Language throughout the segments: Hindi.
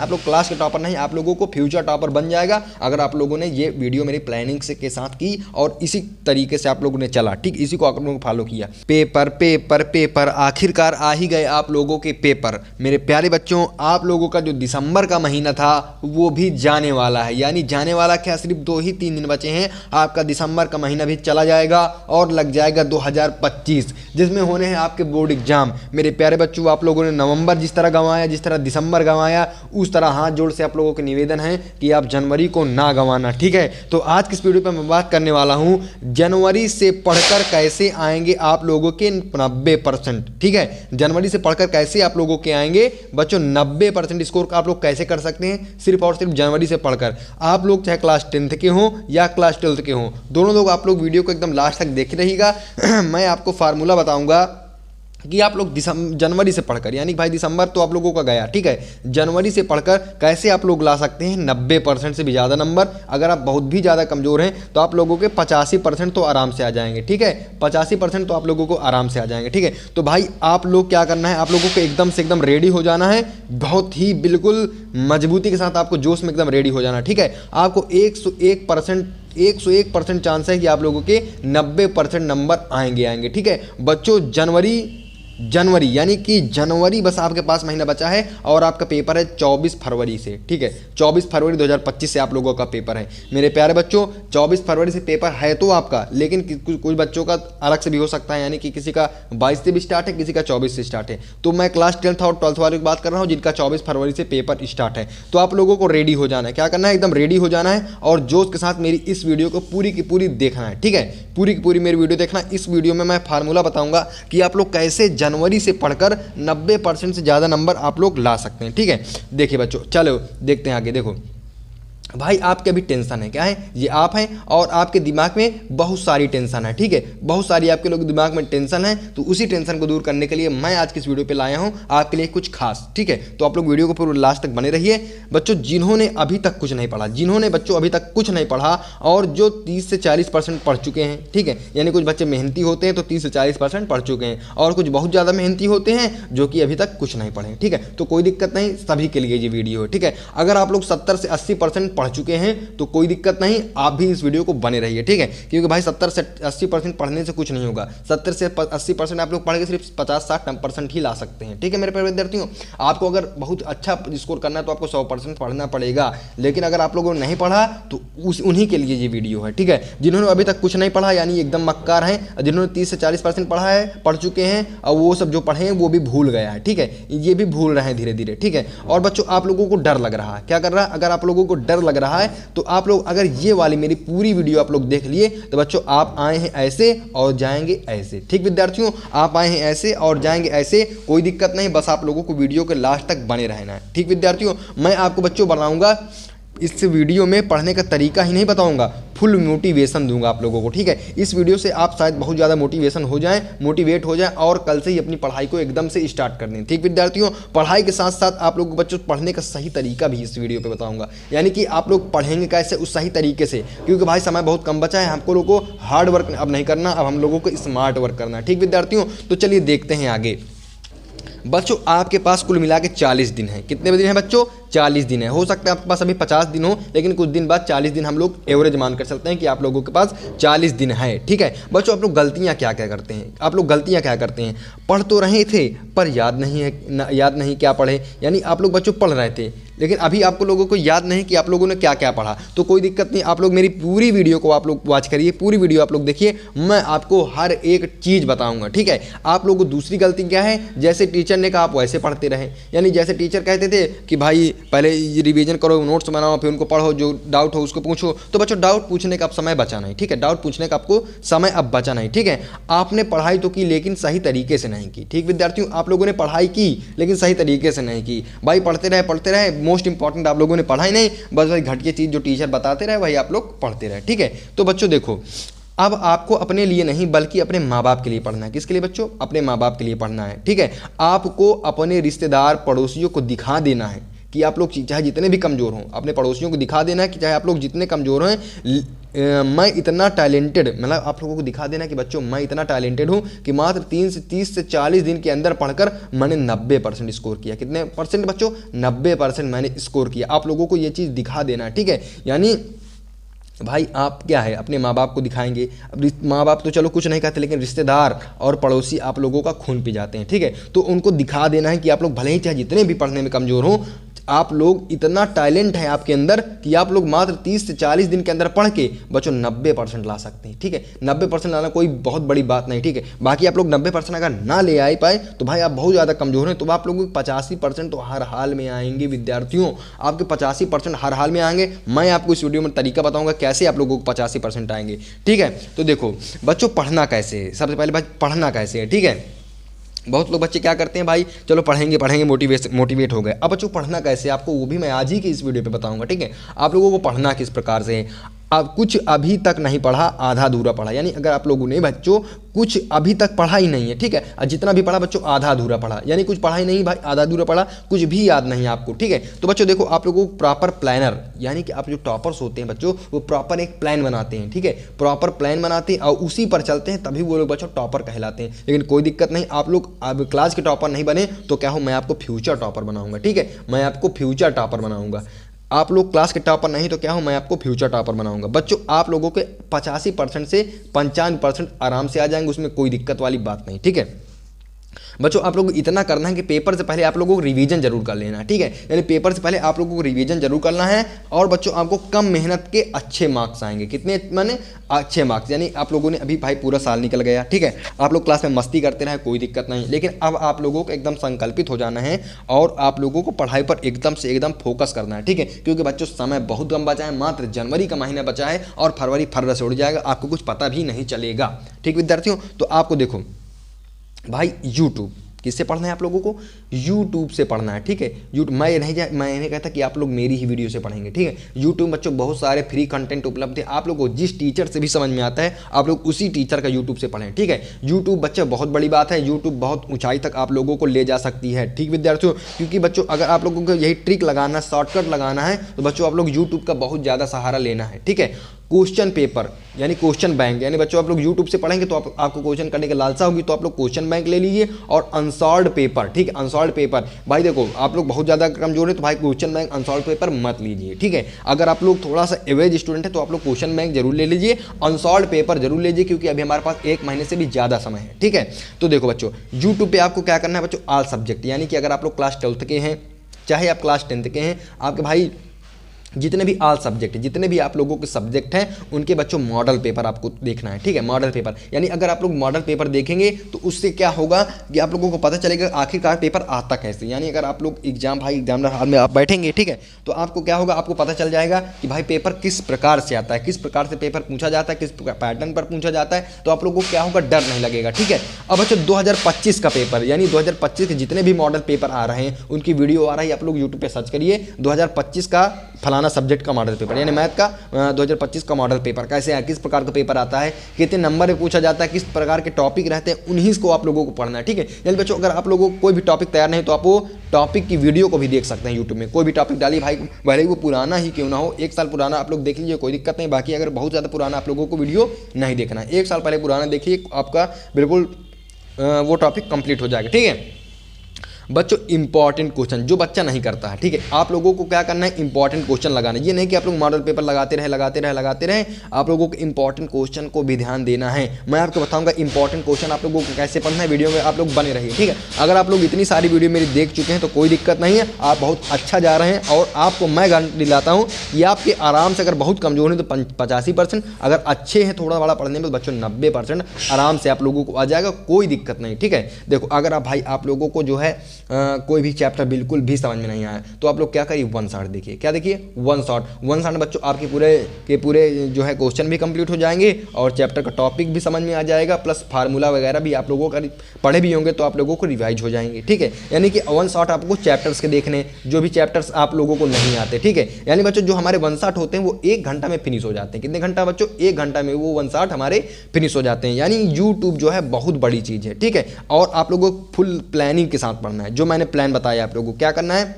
आप लोग क्लास के टॉपर नहीं, आप लोगों को फ्यूचर टॉपर बन जाएगा अगर आप लोगों ने ये वीडियो मेरी प्लानिंग से के साथ की और इसी तरीके से आप लोगों ने चला, ठीक, इसी को आप लोगों को फॉलो किया। पेपर पेपर पेपर, आखिरकार आ ही गए आप लोगों के पेपर। मेरे प्यारे बच्चों, आप लोगों का जो दिसंबर का महीना था वो भी जाने वाला है, यानी जाने वाला क्या, सिर्फ 2 ही 3 दिन बचे हैं, आपका दिसंबर का महीना भी चला जाएगा और लग जाएगा 2025, जिसमें होने हैं आपके बोर्ड एग्जाम। मेरे प्यारे बच्चों, आप लोगों ने नवंबर जिस तरह गंवाया, जिस तरह दिसंबर गंवाया, उस तरह हाथ जोड़ से आप लोगों के निवेदन है कि आप जनवरी को ना गंवाना, ठीक है। तो आज की इस वीडियो पर मैं बात करने वाला हूं जनवरी से पढ़कर कैसे आएंगे आप लोगों के 90%, ठीक है। जनवरी से पढ़कर कैसे आप लोगों के आएंगे बच्चों 90% स्कोर का आप लोग कैसे कर सकते हैं, सिर्फ और सिर्फ जनवरी से पढ़कर। आप लोग चाहे क्लास 10th के हों या क्लास 12th के हों, दोनों लोग आप लोग वीडियो को एकदम लास्ट तक देख रहिएगा। मैं आपको फार्मूला बताऊंगा कि आप लोग जनवरी से पढ़कर, यानी भाई दिसंबर तो आप लोगों का गया, ठीक है, जनवरी से पढ़कर कैसे आप लोग ला सकते हैं 90% से भी ज़्यादा नंबर। अगर आप बहुत भी ज़्यादा कमज़ोर हैं तो आप लोगों के 85% तो आराम से आ जाएंगे, ठीक है, 85% तो आप लोगों को आराम से आ जाएंगे, ठीक है। तो भाई आप लोग क्या करना है, आप लोगों को एकदम से एकदम रेडी हो जाना है, बहुत ही बिल्कुल मजबूती के साथ आपको जोश में एकदम रेडी हो जाना है, ठीक है। आपको 101% चांस है कि आप लोगों के 90% नंबर आएंगे, ठीक है बच्चों। जनवरी यानी कि जनवरी बस आपके पास महीना बचा है और आपका पेपर है 24 फरवरी से, ठीक है, 24 फरवरी 2025 से आप लोगों का पेपर है। मेरे प्यारे बच्चों, 24 फरवरी से पेपर है तो आपका, लेकिन कुछ बच्चों का अलग से भी हो सकता है, यानी कि किसी का 22 से भी स्टार्ट है, किसी का 24 से स्टार्ट है। तो मैं क्लास 10th और 12th वाले की बात कर रहा हूँ जिनका 24 फरवरी से पेपर स्टार्ट है। तो आप लोगों को रेडी हो जाना है, क्या करना है, एकदम रेडी हो जाना है और जोश के साथ मेरी इस वीडियो को पूरी की पूरी देखना है, ठीक है, पूरी की पूरी मेरी वीडियो देखना। इस वीडियो में मैं फार्मूला बताऊंगा कि आप लोग कैसे जनवरी से पढ़कर 90% से ज़्यादा नंबर आप लोग ला सकते हैं, ठीक है। देखिए बच्चों, चलो देखते हैं आगे। देखो भाई, आपके अभी टेंशन है, क्या है, ये आप हैं और आपके दिमाग में बहुत सारी टेंशन है, ठीक है, बहुत सारी आपके लोग दिमाग में टेंशन है। तो उसी टेंशन को दूर करने के लिए मैं आज की इस वीडियो पे लाया हूं आपके लिए कुछ खास, ठीक है। तो आप लोग वीडियो को पूरा लास्ट तक बने रहिए बच्चों। जिन्होंने अभी तक कुछ नहीं पढ़ा, जिन्होंने बच्चों अभी तक कुछ नहीं पढ़ा और जो 30 से 40% पढ़ चुके हैं, ठीक है, यानी कुछ बच्चे मेहनती होते हैं तो 30 से 40% पढ़ चुके हैं और कुछ बहुत ज़्यादा मेहनती होते हैं जो कि अभी तक कुछ नहीं पढ़े, ठीक है। तो कोई दिक्कत नहीं, सभी के लिए ये वीडियो है, ठीक है। अगर आप लोग 70 से 80% पढ़ चुके हैं तो कोई दिक्कत नहीं, आप भी इस वीडियो को बने रहिए, ठीक है, क्योंकि भाई 70 से 80% पढ़ने से कुछ नहीं होगा। 70 से 80% आप लोग पढ़ के सिर्फ 50-60% ही ला सकते हैं, ठीक है मेरे प्यारे विद्यार्थियों। आपको अगर बहुत अच्छा स्कोर करना है तो आपको 100% पढ़ना पड़ेगा, लेकिन अगर आप लोगों ने नहीं पढ़ा तो उन्हीं के लिए ये वीडियो है, ठीक है। जिन्होंने अभी तक कुछ नहीं पढ़ा यानी एकदम मक्कार हैं, जिन्होंने 30 से 40% पढ़ा है, पढ़ चुके हैं और वो सब जो पढ़े हैं वो भी भूल गया है, ठीक है, ये भी भूल रहे हैं धीरे धीरे, ठीक है। और बच्चों आप लोगों को डर लग रहा है, क्या कर रहा है, अगर आप लोगों को डर लग रहा है तो आप लोग अगर ये वाली मेरी पूरी वीडियो आप लोग देख लिए तो बच्चों आप आए हैं ऐसे और जाएंगे ऐसे, ठीक विद्यार्थियों, आप आए हैं ऐसे और जाएंगे ऐसे, कोई दिक्कत नहीं, बस आप लोगों को वीडियो के लास्ट तक बने रहना है, ठीक विद्यार्थियों। मैं आपको बच्चों बताऊंगा, इस वीडियो में पढ़ने का तरीका ही नहीं बताऊंगा, फुल मोटिवेशन दूंगा आप लोगों को, ठीक है। इस वीडियो से आप शायद बहुत ज़्यादा मोटिवेशन हो जाएं, मोटिवेट हो जाएं और कल से ही अपनी पढ़ाई को एकदम से स्टार्ट कर दें, ठीक विद्यार्थियों। पढ़ाई के साथ साथ आप लोगों को बच्चों पढ़ने का सही तरीका भी इस वीडियो पे बताऊंगा, यानी कि आप लोग पढ़ेंगे कैसे उस सही तरीके से, क्योंकि भाई समय बहुत कम बचा है, हमको लोगों को हार्ड वर्क अब नहीं करना, अब हम लोगों को स्मार्ट वर्क करना है, ठीक विद्यार्थियों। तो चलिए देखते हैं आगे बच्चों। आपके पास कुल मिला के 40 दिन है, कितने दिन है बच्चों, 40 दिन है। हो सकता है आपके पास अभी 50 दिन हो, लेकिन कुछ दिन बाद 40 दिन हम लोग एवरेज मान कर चलते हैं कि आप लोगों के पास 40 दिन है, ठीक है बच्चों। आप लोग गलतियां क्या क्या करते हैं, आप लोग गलतियां क्या करते हैं, पढ़ तो रहे थे पर याद नहीं है, याद नहीं क्या पढ़े, यानी आप लोग बच्चों पढ़ रहे थे लेकिन अभी आपको लोगों को याद नहीं कि आप लोगों ने क्या क्या पढ़ा। तो कोई दिक्कत नहीं, आप लोग मेरी पूरी वीडियो को आप लोग वॉच करिए, पूरी वीडियो आप लोग देखिए, मैं आपको हर एक चीज़ बताऊंगा, ठीक है। आप लोगों को दूसरी गलती क्या है, जैसे टीचर ने कहा आप वैसे पढ़ते रहे, यानी जैसे टीचर कहते थे कि भाई पहले रिवीजन करो, नोट्स बनाओ, फिर उनको पढ़ो, जो डाउट हो उसको पूछो। तो बच्चों डाउट पूछने का अब समय बचा नहीं, ठीक है, डाउट पूछने का आपको समय अब बचा नहीं, ठीक है। आपने पढ़ाई तो की लेकिन सही तरीके से नहीं की, ठीक विद्यार्थियों, आप लोगों ने पढ़ाई की लेकिन सही तरीके से नहीं की। भाई पढ़ते रहे, मोस्ट इंपॉर्टेंट आप लोगों ने पढ़ाई नहीं, बस वही घटिया चीज़ जो टीचर बताते रहे वही आप लोग पढ़ते रहे, ठीक है। तो बच्चों देखो, अब आपको अपने लिए नहीं बल्कि अपने माँ बाप के लिए पढ़ना है। किसके लिए बच्चों, अपने माँ बाप के लिए पढ़ना है, ठीक है। आपको अपने रिश्तेदार पड़ोसियों को दिखा देना है कि आप लोग चाहे जितने भी कमज़ोर हों, अपने पड़ोसियों को दिखा देना है कि चाहे आप लोग जितने कमज़ोर हैं मैं इतना टैलेंटेड, मतलब आप लोगों को दिखा देना कि बच्चों मैं इतना टैलेंटेड हूँ कि मात्र 30 से 40 दिन के अंदर पढ़कर मैंने 90% स्कोर किया। कितने परसेंट बच्चों? 90% मैंने स्कोर किया। आप लोगों को ये चीज़ दिखा देना, ठीक है। यानी भाई आप क्या है अपने माँ बाप को दिखाएंगे। अब माँ बाप तो चलो कुछ नहीं कहते, लेकिन रिश्तेदार और पड़ोसी आप लोगों का खून पी जाते हैं, ठीक है। तो उनको दिखा देना है कि आप लोग भले ही चाहे जितने भी पढ़ने में कमज़ोर हों, आप लोग इतना टैलेंट है आपके अंदर कि आप लोग मात्र 30 से 40 दिन के अंदर पढ़ के बच्चों 90% ला सकते हैं, ठीक है। 90% लाना कोई बहुत बड़ी बात नहीं, ठीक है। बाकी आप लोग 90% अगर ना ले आ पाए तो भाई आप बहुत ज़्यादा कमज़ोर हैं। तो आप लोगों के 85% तो हर हाल में आएंगे विद्यार्थियों, आपके 85% हर हाल में आएंगे। मैं आपको इस वीडियो में तरीका बताऊँगा कैसे आप लोगों को 85% आएंगे, ठीक है। तो देखो बच्चों पढ़ना कैसे है, सबसे पहले भाई पढ़ना कैसे है, ठीक है। बहुत लोग बच्चे क्या करते हैं भाई, चलो पढ़ेंगे मोटिवेट हो गए। अब बच्चों पढ़ना कैसे आपको वो भी मैं आज ही की इस वीडियो पे बताऊंगा, ठीक है। आप लोगों को पढ़ना किस प्रकार से है। अब कुछ अभी तक नहीं पढ़ा, आधा अधूरा पढ़ा, यानी अगर आप लोगों ने बच्चों कुछ अभी तक पढ़ा ही नहीं है, ठीक है। और जितना भी पढ़ा बच्चों आधा अधूरा पढ़ा, यानी कुछ पढ़ा ही नहीं भाई, आधा अधूरा पढ़ा, कुछ भी याद नहीं आपको, ठीक है। तो बच्चों देखो आप लोगों को प्रॉपर प्लानर, यानी कि आप जो टॉपर्स होते हैं बच्चों वो प्रॉपर एक प्लान बनाते हैं, ठीक है। प्रॉपर प्लान बनाते हैं और उसी पर चलते हैं, तभी वो लोग बच्चों टॉपर कहलाते हैं। लेकिन कोई दिक्कत नहीं, आप लोग अब क्लास के टॉपर नहीं बने तो क्या हो, मैं आपको फ्यूचर टॉपर बनाऊंगा, ठीक है। मैं आपको फ्यूचर टॉपर बनाऊंगा। आप लोग क्लास के टॉपर नहीं तो क्या हो, मैं आपको फ्यूचर टॉपर बनाऊंगा। बच्चों आप लोगों के 85% से 95% आराम से आ जाएंगे, उसमें कोई दिक्कत वाली बात नहीं, ठीक है। बच्चों आप लोगों को इतना करना है कि पेपर से पहले आप लोगों को रिवीजन जरूर कर लेना है, ठीक है। यानी पेपर से पहले आप लोगों को रिवीजन जरूर करना है। और बच्चों आपको कम मेहनत के अच्छे मार्क्स आएंगे। कितने माने? अच्छे मार्क्स। यानी आप लोगों ने अभी भाई पूरा साल निकल गया, ठीक है। आप लोग क्लास में मस्ती करते रहे, कोई दिक्कत नहीं, लेकिन अब आप लोगों को एकदम संकल्पित हो जाना है और आप लोगों को पढ़ाई पर एकदम से एकदम फोकस करना है, ठीक है। क्योंकि बच्चों समय बहुत कम बचा है, मात्र जनवरी का महीना बचा है और फरवरी फर्र से उड़ जाएगा, आपको कुछ पता भी नहीं चलेगा, ठीक विद्यार्थियों। तो आपको देखो भाई यूट्यूब किससे पढ़ना है आप लोगों को? यूट्यूब से पढ़ना है, ठीक है। मैं नहीं कहता कि आप लोग मेरी ही वीडियो से पढ़ेंगे, ठीक है। यूट्यूब बच्चों बहुत सारे फ्री कंटेंट उपलब्ध है। आप लोग को जिस टीचर से भी समझ में आता है आप लोग उसी टीचर का यूट्यूब से पढ़ें, ठीक है। यूट्यूब बच्चे बहुत बड़ी बात है, यूट्यूब बहुत ऊंचाई तक आप लोगों को ले जा सकती है, ठीक विद्यार्थियों। क्योंकि बच्चों अगर आप लोगों को यही ट्रिक लगाना, शॉर्टकट लगाना है तो बच्चों आप लोग यूट्यूब का बहुत ज़्यादा सहारा लेना है, ठीक है। क्वेश्चन पेपर यानी क्वेश्चन बैंक, यानी बच्चों आप लोग यूट्यूब से पढ़ेंगे तो आपको क्वेश्चन करने की लालसा होगी, तो आप लोग क्वेश्चन बैंक ले लीजिए। और अनसॉल्व्ड पेपर, ठीक है, अनसॉल्व्ड पेपर भाई देखो आप लोग बहुत ज़्यादा कमजोर है तो भाई क्वेश्चन बैंक अनसॉल्व्ड पेपर मत लीजिए, ठीक है। अगर आप लोग थोड़ा सा एवरेज स्टूडेंट है तो आप लोग क्वेश्चन बैंक जरूर ले लीजिए, अनसॉल्व्ड पेपर जरूर लीजिए, क्योंकि अभी हमारे पास 1 महीने से भी ज़्यादा समय है, ठीक है। तो देखो बच्चों यूट्यूब पर आपको क्या करना है बच्चों, ऑल सब्जेक्ट, यानी कि अगर आप लोग क्लास 12th के हैं चाहे आप क्लास 10th के हैं, आपके भाई जितने भी ऑल सब्जेक्ट, जितने भी आप लोगों के सब्जेक्ट हैं उनके बच्चों मॉडल पेपर आपको देखना है, ठीक है। मॉडल पेपर यानी अगर आप लोग मॉडल पेपर देखेंगे तो उससे क्या होगा कि आप लोगों को पता चलेगा आखिरकार पेपर आता कैसे। यानी अगर आप लोग एग्जामिनर हॉल में आप बैठेंगे, ठीक है, तो आपको क्या होगा, आपको पता चल जाएगा कि भाई पेपर किस प्रकार से आता है, किस प्रकार से पेपर पूछा जाता है, किस पैटर्न पर पूछा जाता है, तो आप लोगों को क्या होगा, डर नहीं लगेगा, ठीक है। अब बच्चों 2025 का पेपर यानी 2025 के जितने भी मॉडल पेपर आ रहे हैं उनकी वीडियो आ रही है, आप लोग यूट्यूब पर सर्च करिए 2025 का फलाना सब्जेक्ट का मॉडल पेपर, यानी मैथ का 2025 का मॉडल पेपर कैसे है, किस प्रकार का पेपर आता है, कितने नंबर में पूछा जाता है, किस प्रकार के टॉपिक रहते हैं, उन्हीं को आप लोगों को पढ़ना है, ठीक है। यानी बच्चों अगर आप लोगों को कोई भी टॉपिक तैयार नहीं तो आप वो टॉपिक की वीडियो को भी देख सकते हैं यूट्यूब में। कोई भी टॉपिक डालिए भाई, भले वो पुराना ही क्यों ना हो, 1 साल पुराना आप लोग देख लीजिए, कोई दिक्कत नहीं। बाकी अगर बहुत ज़्यादा पुराना आप लोगों को वीडियो नहीं देखना है, 1 साल पहले पुराना देखिए, आपका बिल्कुल वो टॉपिक कंप्लीट हो जाएगा, ठीक है। बच्चों इंपॉर्टेंट क्वेश्चन जो बच्चा नहीं करता है, ठीक है, आप लोगों को क्या करना है, इंपॉर्टेंट क्वेश्चन लगाना है। ये नहीं कि आप लोग मॉडल पेपर लगाते रहे, आप लोगों को इंपॉर्टेंट क्वेश्चन को भी ध्यान देना है। मैं आपको बताऊंगा इंपॉर्टेंट क्वेश्चन आप लोगों को कैसे पढ़ना है, वीडियो में आप लोग बने रहिए, ठीक है। अगर आप लोग इतनी सारी वीडियो मेरी देख चुके हैं तो कोई दिक्कत नहीं है, आप बहुत अच्छा जा रहे हैं। और आपको मैं गारंटी दिलाता हूँ कि आपके आराम से अगर बहुत कमजोर हैं तो 85%, अगर अच्छे हैं थोड़ा बड़ा पढ़ने में तो बच्चों 90% आराम से आप लोगों को आ जाएगा, कोई दिक्कत नहीं, ठीक है। देखो अगर आप भाई आप लोगों को जो है कोई भी चैप्टर बिल्कुल भी समझ में नहीं आया तो आप लोग क्या करिए, वन शॉट देखिए। क्या देखिए, वन शॉट बच्चों आपके पूरे जो है क्वेश्चन भी कंप्लीट हो जाएंगे और चैप्टर का टॉपिक भी समझ में आ जाएगा, प्लस फार्मूला वगैरह भी आप लोगों का पढ़े भी होंगे तो आप लोगों को रिवाइज हो जाएंगे, ठीक है। यानी कि वन शॉट आपको चैप्टर्स के देखने, जो भी चैप्टर्स आप लोगों को नहीं आते, ठीक है। यानी बच्चों जो हमारे वन शॉट होते हैं वो 1 घंटा में फिनिश हो जाते हैं। कितने घंटा बच्चों, 1 घंटा में वो वन शॉट हमारे फिनिश हो जाते हैं। यानी यूट्यूब जो है बहुत बड़ी चीज़ है, ठीक है। और आप लोगों को फुल प्लानिंग के साथ पढ़ना है, जो मैंने प्लान बताया आप लोगों को क्या करना है,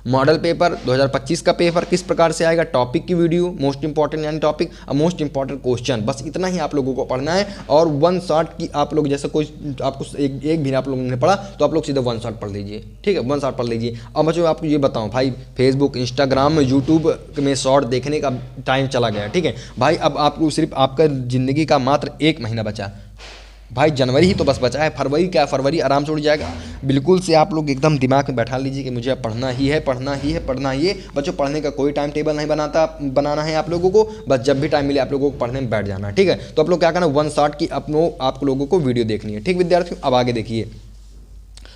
मॉडल पेपर 2025 का पेपर किस प्रकार से आएगा, टॉपिक की वीडियो, मोस्ट इंपॉर्टेंट यानी टॉपिक और मोस्ट इंपॉर्टेंट क्वेश्चन, बस इतना ही आप लोगों को पढ़ना है। और वन शॉट की आप लोग जैसे कोई आपको एक भी आप लोगों ने पढ़ा तो आप लोग सीधा वन शॉट पढ़ लीजिए, ठीक है, वन शॉट पढ़ लीजिए। और बच्चों आपको ये बताऊँ भाई, फेसबुक, इंस्टाग्राम, यूट्यूब में शॉर्ट देखने का टाइम चला गया, ठीक है भाई। अब आपको सिर्फ आपका ज़िंदगी का मात्र 1 महीना बचा भाई, जनवरी ही तो बस बचा है, फरवरी क्या, फरवरी आराम से उड़ जाएगा। बिल्कुल से आप लोग एकदम दिमाग में बैठा लीजिए कि मुझे पढ़ना ही है, पढ़ना ही है, पढ़ना ही है। बच्चों पढ़ने का कोई टाइम टेबल नहीं बनाना है आप लोगों को, बस जब भी टाइम मिले आप लोगों को पढ़ने में बैठ जाना है, ठीक है। तो आप लोग क्या करना, वन शॉट की आप लोगों को वीडियो देखनी है, ठीक विद्यार्थियों। अब आगे देखिए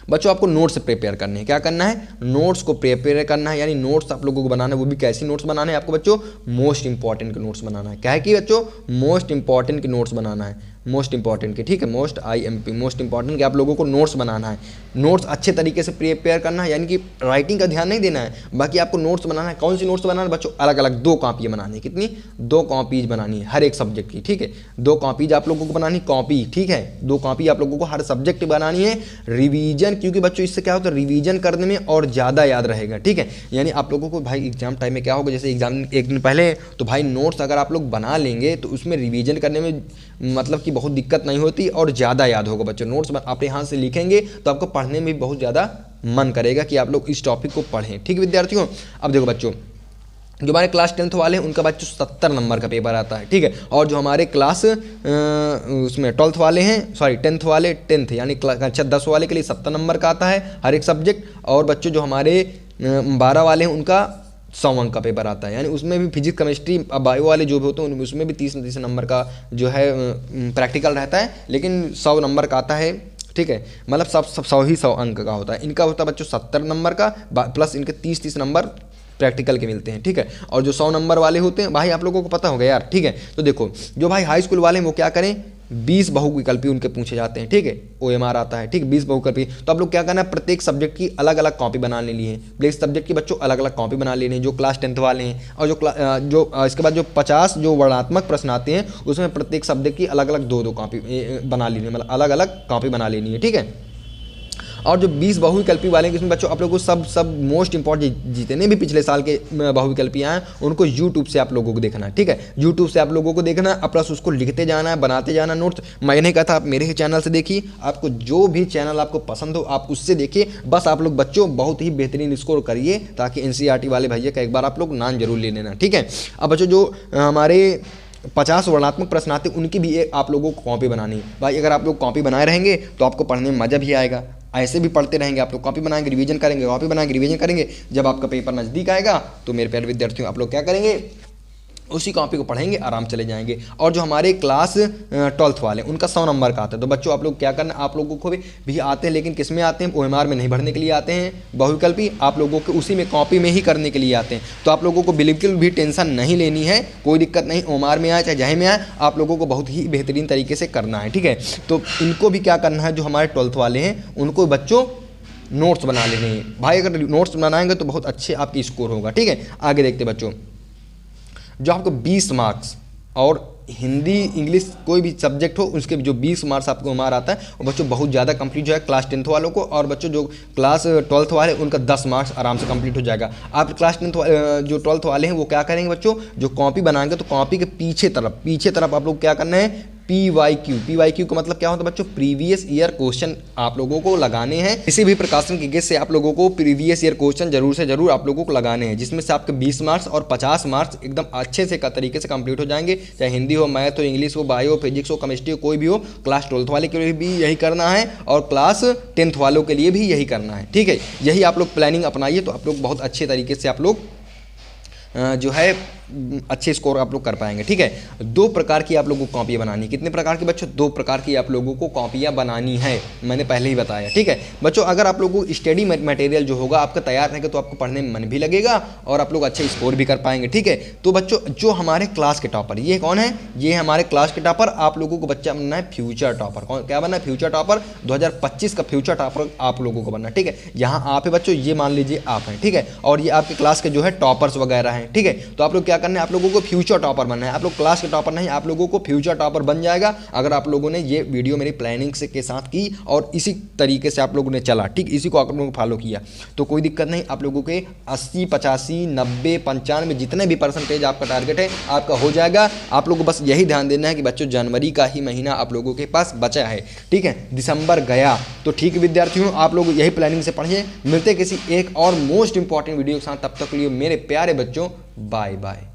बच्चों, आपको नोट्स प्रिपेयर करने हैं। क्या करना है, नोट्स को प्रिपेयर करना है, यानी नोट्स आप लोगों को बनाना है। वो भी कैसी नोट्स बनाने हैं आपको बच्चों, मोस्ट इंपॉर्टेंट के नोट्स बनाना है। क्या है कि बच्चों, मोस्ट इंपॉर्टेंट के नोट्स बनाना है, मोस्ट इंपॉर्टेंट के, ठीक है, मोस्ट IMP, मोस्ट इंपॉर्टेंट के आप लोगों को नोट्स बनाना है। नोट्स अच्छे तरीके से प्रिपेयर करना है, यानी कि राइटिंग का ध्यान नहीं देना है, बाकी आपको नोट्स बनाना है। कौन सी नोट्स बनाना है बच्चों, अलग अलग 2 कॉपियाँ बनानी है। कितनी, 2 कॉपीज बनानी है हर एक सब्जेक्ट की, ठीक है। 2 कॉपीज आप लोगों को बनानी, कॉपी, ठीक है, 2 कॉपी आप लोगों को हर सब्जेक्ट की बनानी है। रिवीजन, क्योंकि बच्चों इससे क्या होता है, रिवीजन करने में और ज़्यादा याद रहेगा, ठीक है। यानी आप लोगों को भाई एग्जाम टाइम में क्या होगा, जैसे एग्जाम एक दिन पहले तो भाई नोट्स अगर आप लोग बना लेंगे तो उसमें रिवीजन करने में मतलब कि बहुत दिक्कत नहीं होती और ज़्यादा याद होगा बच्चों। नोट्स अपने हाथ से लिखेंगे तो आपको पढ़ने में भी बहुत ज़्यादा मन करेगा कि आप लोग इस टॉपिक को पढ़ें, ठीक विद्यार्थियों। अब देखो बच्चों, जो हमारे क्लास 10th वाले हैं उनका बच्चों 70 नंबर का पेपर आता है, ठीक है। और जो हमारे क्लास उसमें 12th वाले हैं, सॉरी 10th वाले, 10th यानी कक्षा 10 वाले के लिए 70 नंबर का आता है हर एक सब्जेक्ट। और बच्चों जो हमारे 12 वाले हैं उनका 100 अंक का पेपर आता है, यानी उसमें भी फिजिक्स, केमिस्ट्री, बायो वाले जो भी होते हैं उसमें भी 30 नंबर का जो है प्रैक्टिकल रहता है, लेकिन 100 नंबर का आता है, ठीक है। मतलब सब 100 अंक का होता है। इनका होता है बच्चों 70 नंबर का, प्लस इनके 30 नंबर प्रैक्टिकल के मिलते हैं, ठीक है। और जो 100 नंबर वाले होते हैं भाई आप लोगों को पता होगा यार, ठीक है। तो देखो जो भाई हाई स्कूल वाले हैं वो क्या करें, 20 बहुविकल्पी उनके पूछे जाते हैं, ठीक है, OMR आता है, ठीक, 20 बहुविकल्पी। तो आप लोग क्या करना है, प्रत्येक सब्जेक्ट की अलग अलग कॉपी बना लेनी है। प्रत्येक सब्जेक्ट की बच्चों अलग अलग कॉपी बना लेनी है, जो क्लास 10th वाले हैं। और जो इसके बाद जो 50 जो वर्णनात्मक प्रश्न आते हैं उसमें प्रत्येक सब्जेक्ट की अलग अलग 2-2 कॉपी बना लेनी है, मतलब अलग अलग कॉपी बना लेनी है, ठीक है। और जो 20 बहुविकल्पी वाले हैं इसमें बच्चों आप लोगों को सब मोस्ट इंपॉर्टेंट जितने भी पिछले साल के बहुविकल्पियाँ हैं उनको यूट्यूब से आप लोगों को देखना है, ठीक है। यूट्यूब से आप लोगों को देखना है, प्लस उसको लिखते जाना है, बनाते जाना नोट्स। मैंने कहा था आप मेरे ही चैनल से देखिए, आपको जो भी चैनल आपको पसंद हो आप उससे देखिए। बस आप लोग बच्चों बहुत ही बेहतरीन स्कोर करिए ताकि NCERT वाले भैया का एक बार आप लोग नाम जरूर ले लेना, ठीक है। अब बच्चों जो हमारे 50 वर्णनात्मक प्रश्न आते हैं उनकी भी एक आप लोगों को कॉपी बनानी है। भाई अगर आप लोग कॉपी बनाए रहेंगे तो आपको पढ़ने में मज़ा भी आएगा। ऐसे भी पढ़ते रहेंगे आप लोग, कॉपी बनाएंगे, रिवीजन करेंगे, कॉपी बनाएंगे, रिवीजन करेंगे। जब आपका पेपर नज़दीक आएगा तो मेरे प्यारे विद्यार्थियों आप लोग क्या करेंगे, उसी कॉपी को पढ़ेंगे, आराम चले जाएंगे। और जो हमारे क्लास 12th वाले उनका 100 नंबर का आता है। तो बच्चों आप लोग क्या करना, आप लोगों को भी आते हैं, लेकिन किस में आते हैं, OMR में नहीं भरने के लिए आते हैं बहुविकल्पी, आप लोगों को उसी में कॉपी में ही करने के लिए आते हैं। तो आप लोगों को बिल्कुल भी टेंशन नहीं लेनी है, कोई दिक्कत नहीं, OMR में आए चाहे जहाँ में आए, आप लोगों को बहुत ही बेहतरीन तरीके से करना है, ठीक है। तो इनको भी क्या करना है, जो हमारे 12th वाले हैं उनको बच्चों नोट्स बना लेने हैं। भाई अगर नोट्स बनाएंगे तो बहुत अच्छे आपकी स्कोर होगा, ठीक है। आगे देखते बच्चों, जो आपको 20 मार्क्स और हिंदी इंग्लिश कोई भी सब्जेक्ट हो उसके जो 20 मार्क्स आपको OMR आता है और बच्चों बहुत ज़्यादा कंप्लीट जो है क्लास 10th वालों को। और बच्चों जो क्लास 12th वाले उनका 10 मार्क्स आराम से कंप्लीट हो जाएगा। आप क्लास 10th जो 12th वाले हैं वो क्या करेंगे बच्चों, जो कॉपी बनाएंगे तो कॉपी के पीछे तरफ आप लोग क्या करना है, PYQ का मतलब क्या होता है बच्चों, प्रीवियस ईयर क्वेश्चन आप लोगों को लगाने हैं। किसी भी प्रकाशन के गेस्ट से आप लोगों को प्रीवियस ईयर क्वेश्चन जरूर से जरूर आप लोगों को लगाने हैं, जिसमें से आपके 20 मार्क्स और 50 मार्क्स एकदम अच्छे से तरीके से कंप्लीट हो जाएंगे। चाहे हिंदी हो, मैथ हो, इंग्लिश हो, बायो, फिजिक्स हो, केमिस्ट्री हो, कोई भी हो। क्लास 12th वाले के लिए भी यही करना है और क्लास 10th वालों के लिए भी यही करना है, ठीक है। यही आप लोग प्लानिंग अपनाइए तो आप लोग बहुत अच्छे तरीके से आप लोग जो है अच्छे स्कोर आप लोग कर पाएंगे, ठीक है। 2 प्रकार की आप लोगों को कॉपियाँ बनानी, कितने प्रकार की बच्चों, 2 प्रकार की आप लोगों को कॉपियाँ बनानी है, मैंने पहले ही बताया, ठीक है। बच्चों अगर आप लोगों को स्टडी मटेरियल जो होगा आपका तैयार रहेगा तो आपको पढ़ने में मन भी लगेगा और आप लोग अच्छे स्कोर भी कर पाएंगे, ठीक है। तो बच्चों जो हमारे क्लास के टॉपर, ये कौन है, ये हमारे क्लास के टॉपर, आप लोगों को बच्चा बनना है फ्यूचर टॉपर। कौन क्या बनना है, फ्यूचर टॉपर, 2025 का फ्यूचर टॉपर आप लोगों को बनना है, ठीक है। यहाँ आप है बच्चों, ये मान लीजिए आप हैं, ठीक है। और ये आपके क्लास के जो है टॉपर्स वगैरह हैं, चाहें, ठीक है। तो आप लोग क्या करना है, आप लोगों को फ्यूचर टॉपर बनना है, आप लोग क्लास के टॉपर नहीं, आप लोगों को फ्यूचर टॉपर बन जाएगा अगर आप लोगों ने ये वीडियो मेरी प्लानिंग से के साथ की और इसी तरीके से आप लोगों ने चला, ठीक, इसी को आप लोगों को फॉलो किया तो कोई दिक्कत नहीं। आप लोगों के 80, 85, 90, 95 जितने भी परसेंटेज आपका टारगेट है आपका हो जाएगा। आप लोगों को बस यही ध्यान देना है कि बच्चों जनवरी का ही महीना आप लोगों के पास बचा है, ठीक है, दिसंबर गया तो ठीक विद्यार्थियों आप लोग यही प्लानिंग से पढ़िए। मिलते किसी एक और मोस्ट इंपॉर्टेंट वीडियो के साथ, तब तक के लिए मेरे प्यारे बच्चों बाय बाय।